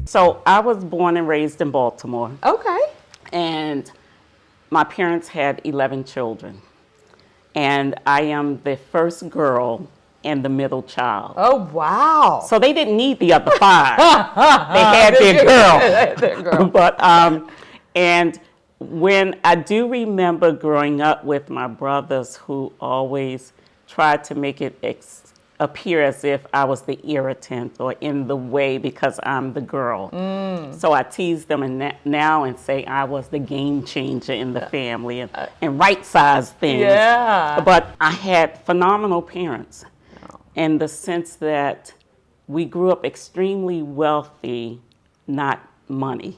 So I was born and raised in Baltimore, Okay. and my parents had 11 children. And I am the first girl and the middle child. Oh, wow. So they didn't need the other five. They had their girl. But and when I do remember growing up with my brothers who always tried to make it appear as if I was the irritant or in the way because I'm the girl. So I tease them now and say I was the game changer in the family and right-size things. Yeah. But I had phenomenal parents in the sense that we grew up extremely wealthy, not money.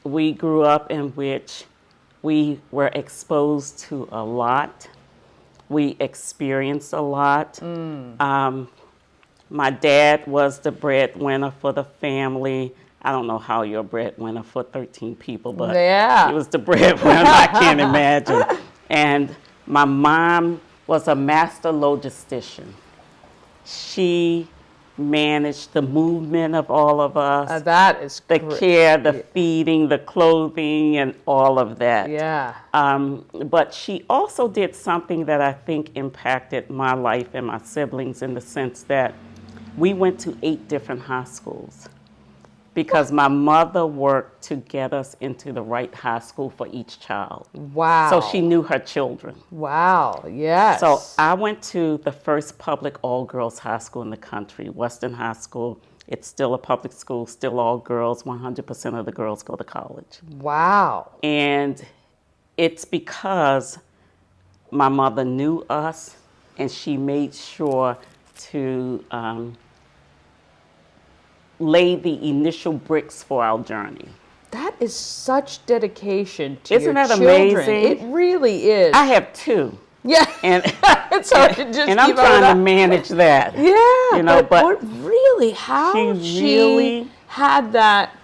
We grew up in which we were exposed to a lot. We experienced a lot. My dad was the breadwinner for the family. I don't know how you're a breadwinner for 13 people, but he was the breadwinner. I can't imagine. And my mom was a master logistician. She managed the movement of all of us. That is the care, the feeding, the clothing, and all of that. Yeah. But she also did something that I think impacted my life and my siblings in the sense that we went to 8 different high schools because my mother worked to get us into the right high school for each child. Wow. So she knew her children. Wow, yes. So I went to the first public all-girls high school in the country, Western High School. It's still a public school, still all girls. 100% of the girls go to college. Wow. And it's because my mother knew us and she made sure to lay the initial bricks for our journey. That is such dedication to Isn't your that children. amazing? It really is. I have 2. Yeah. And it's hard to just and I'm trying to manage that. Yeah. You know, but really, how she had that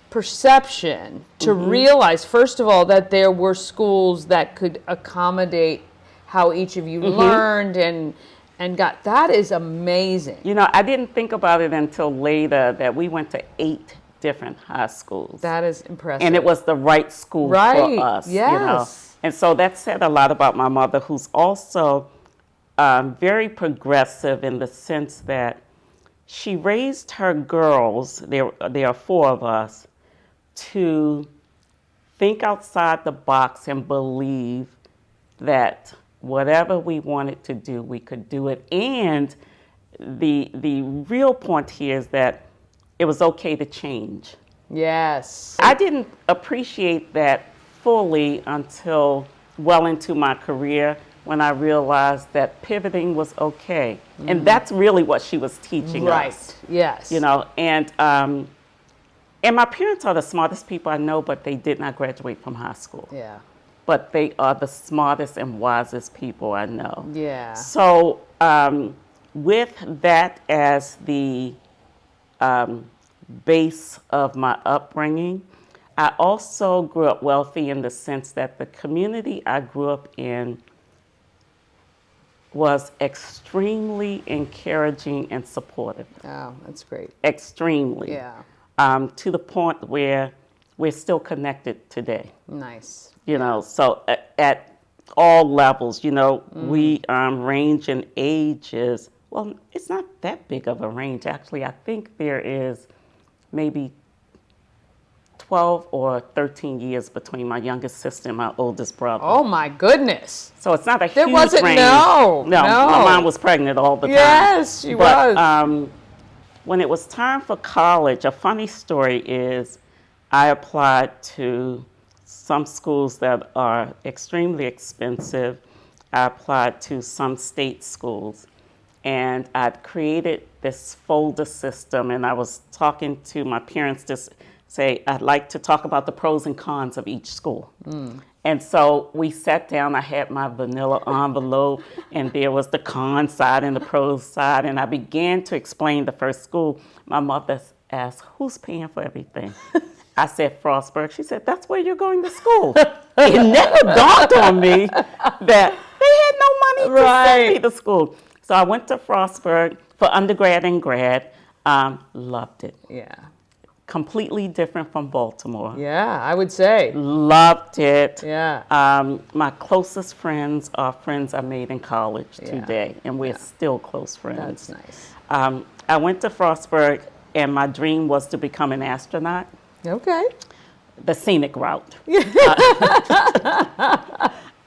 perception to realize, first of all, that there were schools that could accommodate how each of you learned and got, that is amazing. You know, I didn't think about it until later that we went to 8 different high schools. That is impressive. And it was the right school for us. Yes. You know? And so that said a lot about my mother, who's also very progressive in the sense that she raised her girls, there are 4 of us, to think outside the box and believe that whatever we wanted to do, we could do it. And the real point here is that it was okay to change. Yes. I didn't appreciate that fully until well into my career when I realized that pivoting was okay. And that's really what she was teaching us. Right, yes. You know, and my parents are the smartest people I know, but they did not graduate from high school. Yeah. But they are the smartest and wisest people I know. Yeah. So with that as the base of my upbringing, I also grew up wealthy in the sense that the community I grew up in was extremely encouraging and supportive. Oh, that's great. Extremely. Yeah. To the point where we're still connected today. Nice. You know, so at all levels, you know, we range in ages. Well, it's not that big of a range, actually. I think there is maybe 12 or 13 years between my youngest sister and my oldest brother. Oh, my goodness. So it's not a There huge wasn't, range. no. My mom was pregnant all the time. Yes, she was. When it was time for college, a funny story is I applied to some schools that are extremely expensive. I applied to some state schools. And I'd created this folder system, and I was talking to my parents to say, I'd like to talk about the pros and cons of each school. And so we sat down, I had my vanilla envelope, and there was the con side and the pros side, and I began to explain the first school. My mother asked, who's paying for everything? I said, Frostburg. She said, that's where you're going to school. It never dawned on me that they had no money to send me to school. So I went to Frostburg for undergrad and grad. Loved it. Yeah. Completely different from Baltimore. Yeah, I would say. Loved it. Yeah. My closest friends are friends I made in college today, and we're still close friends. That's nice. I went to Frostburg, and my dream was to become an astronaut. Okay. The scenic route.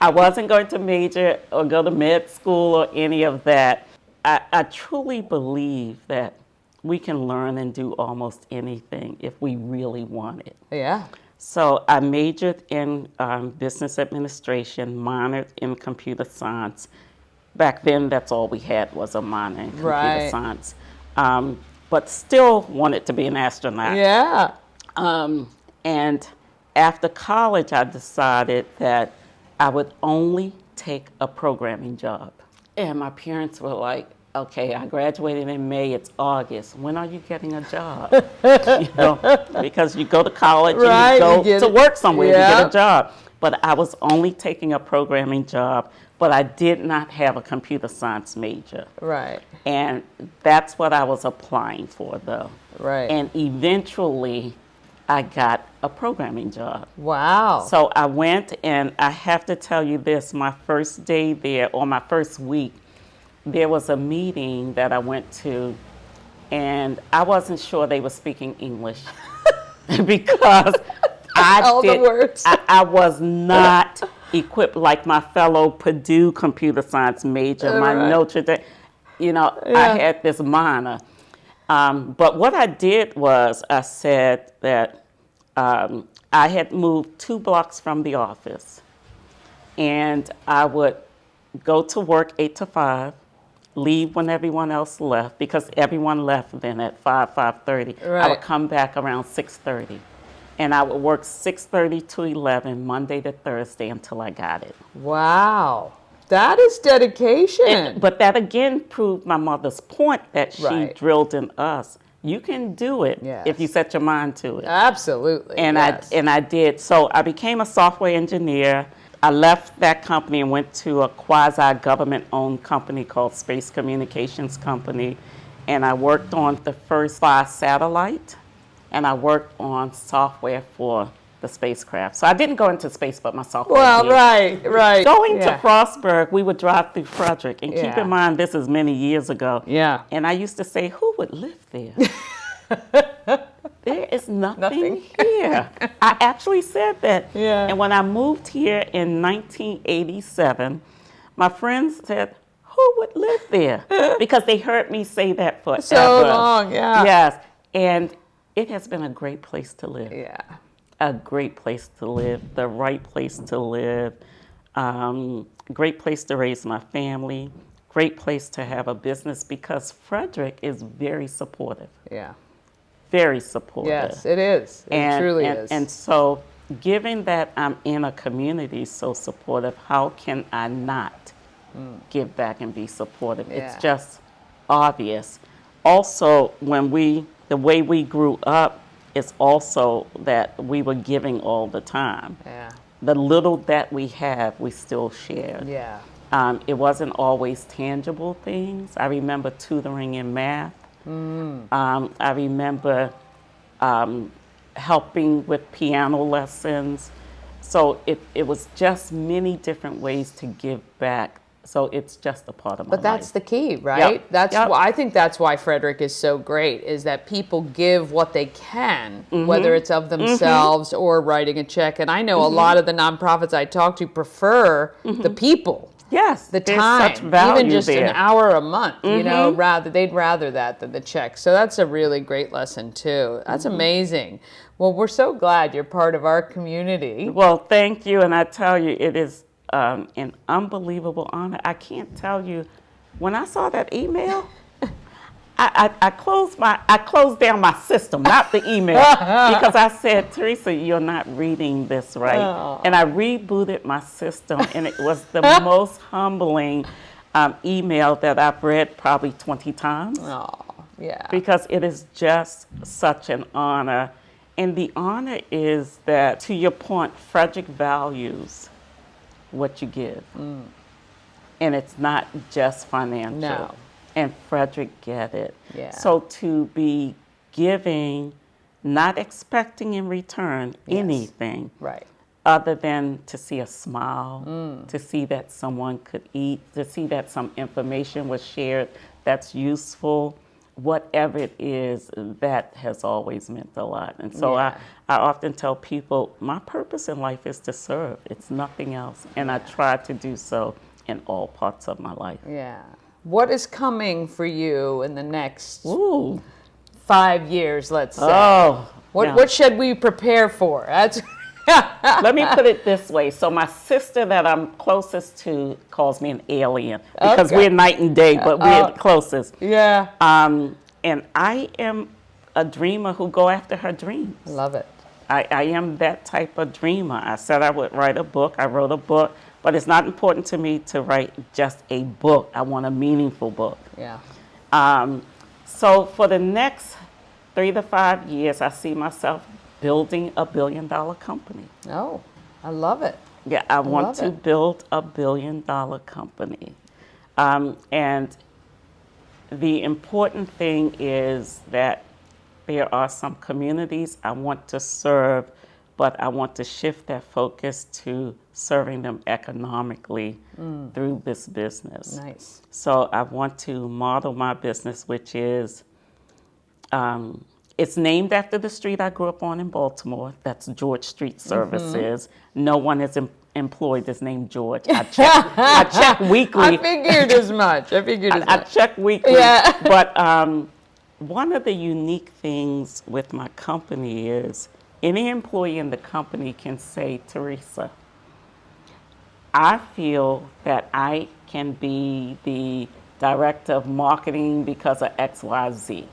I wasn't going to major or go to med school or any of that. I truly believe that we can learn and do almost anything if we really want it. Yeah. So I majored in business administration, minored in computer science. Back then, that's all we had was a minor in computer science. But still wanted to be an astronaut. Yeah. And after college, I decided that I would only take a programming job. And my parents were like, okay, I graduated in May, it's August. When are you getting a job? Because you go to college and you go to work somewhere to get a job. But I was only taking a programming job, but I did not have a computer science major. Right. And that's what I was applying for, though. Right. And eventually, I got a programming job. Wow. So I went, and I have to tell you this, my first day there, or my first week, there was a meeting that I went to, and I wasn't sure they were speaking English because I was not equipped like my fellow Purdue computer science major, my Notre Dame, I had this minor. But what I did was I said that I had moved 2 blocks from the office, and I would go to work 8 to 5, leave when everyone else left, because everyone left then at 5:30. I would come back around 6:30, and I would work 6:30 to 11, Monday to Thursday, until I got it. Wow. That is dedication. But that again proved my mother's point that she drilled in us. You can do it if you set your mind to it. Absolutely. And I did. So I became a software engineer. I left that company and went to a quasi-government-owned company called Space Communications Company. And I worked on the first 5 satellite, and I worked on software for the spacecraft. So I didn't go into space, but my software did. Right. Going to Frostburg, we would drive through Frederick. And keep in mind, this is many years ago. Yeah. And I used to say, who would live there? There is nothing here. I actually said that. Yeah. And when I moved here in 1987, my friends said, who would live there? Because they heard me say that forever. So long, yeah. Yes. And it has been a great place to live. Yeah. A great place to live, the right place to live, great place to raise my family, great place to have a business, because Frederick is very supportive. Yeah. Very supportive. Yes, it is. It truly is. And so, given that I'm in a community so supportive, how can I not give back and be supportive? Yeah. It's just obvious. Also, the way we grew up, it's also that we were giving all the time. Yeah. The little that we have, we still shared. Yeah. It wasn't always tangible things. I remember tutoring in math. I remember helping with piano lessons. So it was just many different ways to give back. So it's just a part of my life. But that's the key, right? I think that's why Frederick is so great, is that people give what they can, whether it's of themselves or writing a check. And I know a lot of the nonprofits I talk to prefer the people. Yes, the there's time, such value even just there. an hour a month, they'd rather that than the check. So that's a really great lesson too. That's amazing. Well, we're so glad you're part of our community. Well, thank you, and I tell you, it is an unbelievable honor. I can't tell you, when I saw that email, I closed down my system, not the email, because I said, Theresa, you're not reading this right. Oh. And I rebooted my system, and it was the most humbling email that I've read probably 20 times. Oh, yeah. Because it is just such an honor. And the honor is that, to your point, Frederick values what you give. And it's not just financial. No. and Frederick get it. Yeah. So to be giving, not expecting in return anything, right, other than to see a smile, to see that someone could eat, to see that some information was shared that's useful, whatever it is, that has always meant a lot. And so I often tell people, my purpose in life is to serve. It's nothing else. And I try to do so in all parts of my life. Yeah. What is coming for you in the next Ooh. 5 years, let's say? Oh. What should we prepare for? That's Let me put it this way. So my sister that I'm closest to calls me an alien because we're night and day, but we're the closest. Yeah. And I am a dreamer who go after her dreams. Love it. I am that type of dreamer. I said I would write a book. I wrote a book, but it's not important to me to write just a book. I want a meaningful book. Yeah. So for the next 3 to 5 years, I see myself building a $1 billion company. Oh, I love it. Yeah, I want to build a $1 billion company. And the important thing is that there are some communities I want to serve, but I want to shift that focus to serving them economically through this business. Nice. So I want to model my business, which is, it's named after the street I grew up on in Baltimore. That's George Street Services. No one is employed is named George. I check weekly. I figured as much. I check weekly. Yeah. But one of the unique things with my company is any employee in the company can say, Theresa, I feel that I can be the director of marketing because of XYZ.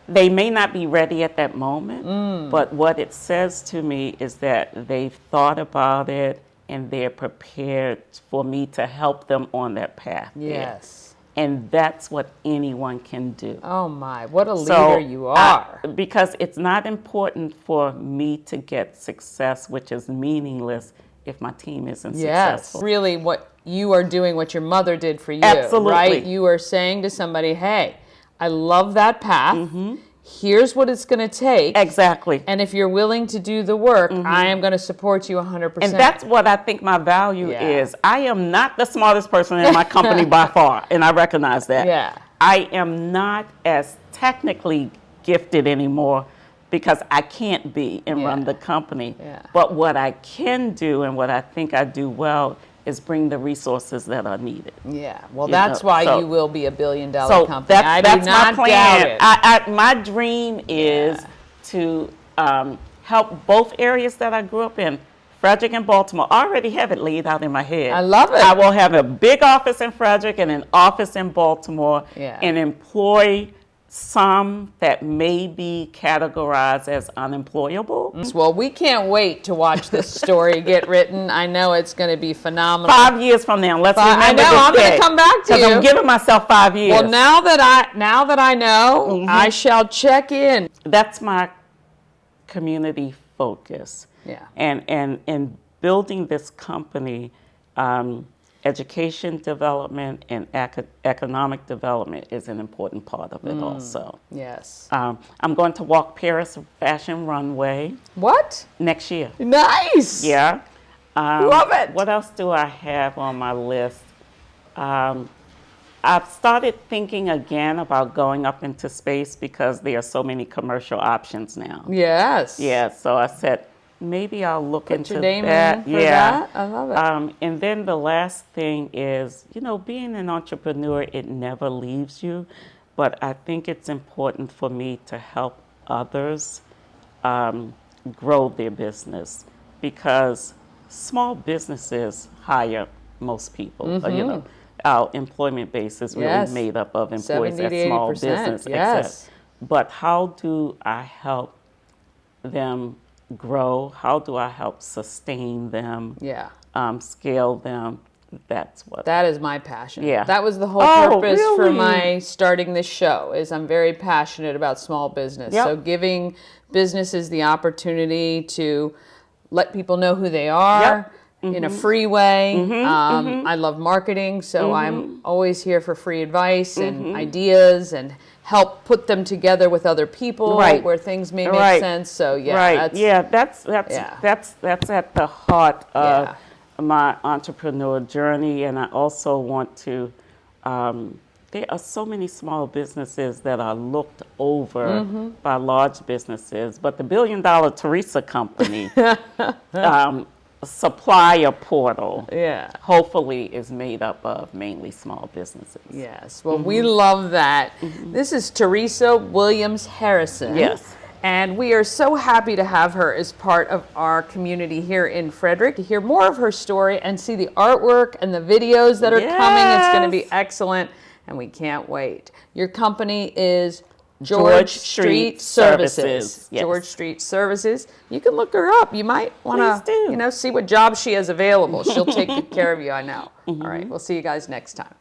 They may not be ready at that moment, but what it says to me is that they've thought about it and they're prepared for me to help them on that path. Yes. And that's what anyone can do. Oh my, what a leader you are. Because it's not important for me to get success, which is meaningless if my team isn't successful. Yes, really what you are doing, what your mother did for you. Absolutely. Right? You are saying to somebody, hey, I love that path. Here's what it's going to take. Exactly. And if you're willing to do the work, I am going to support you 100%. And that's what I think my value is. I am not the smartest person in my company by far, and I recognize that. Yeah. I am not as technically gifted anymore because I can't be and run the company. Yeah. But what I can do and what I think I do well is bring the resources that are needed. Yeah, well, that's why you will be a $1 billion company. That's my plan. My dream is to help both areas that I grew up in, Frederick and Baltimore. I already have it laid out in my head. I love it. I will have a big office in Frederick and an office in Baltimore and employ some that may be categorized as unemployable. Well, we can't wait to watch this story get written. I know it's going to be phenomenal. 5 years from now, let's remember I know, this I'm going to come back to you. Because I'm giving myself 5 years. Well, now that I know, I shall check in. That's my community focus. Yeah. And building this company, education development and economic development is an important part of it also. Yes. I'm going to walk Paris Fashion Runway. What? Next year. Nice. Yeah. Love it. What else do I have on my list? I've started thinking again about going up into space because there are so many commercial options now. Yes. Yeah, so I said, maybe I'll look into your name that. In for that? I love it. And then the last thing is, being an entrepreneur, it never leaves you. But I think it's important for me to help others grow their business because small businesses hire most people. Our employment base is really made up of employees at small business. Yes. But how do I help them grow? How do I help sustain them? Yeah. Scale them? That is my passion. Yeah. That was the whole purpose for my starting this show. Is I'm very passionate about small business. Yep. So giving businesses the opportunity to let people know who they are. Yep. in a free way. I love marketing, so I'm always here for free advice and ideas and help put them together with other people where things may make sense. So that's at the heart of my entrepreneur journey, and I also want to. There are so many small businesses that are looked over by large businesses, but the $1 billion Theresa company supplier portal hopefully is made up of mainly small businesses. Yes, well, we love that. This is Theresa Williams-Harrison. Yes. And we are so happy to have her as part of our community here in Frederick. To hear more of her story and see the artwork and the videos that are coming, it's going to be excellent, and we can't wait. Your company is George Street Services. Yes. George Street Services. You can look her up. You might want to, see what jobs she has available. She'll take good care of you, I know. All right, we'll see you guys next time.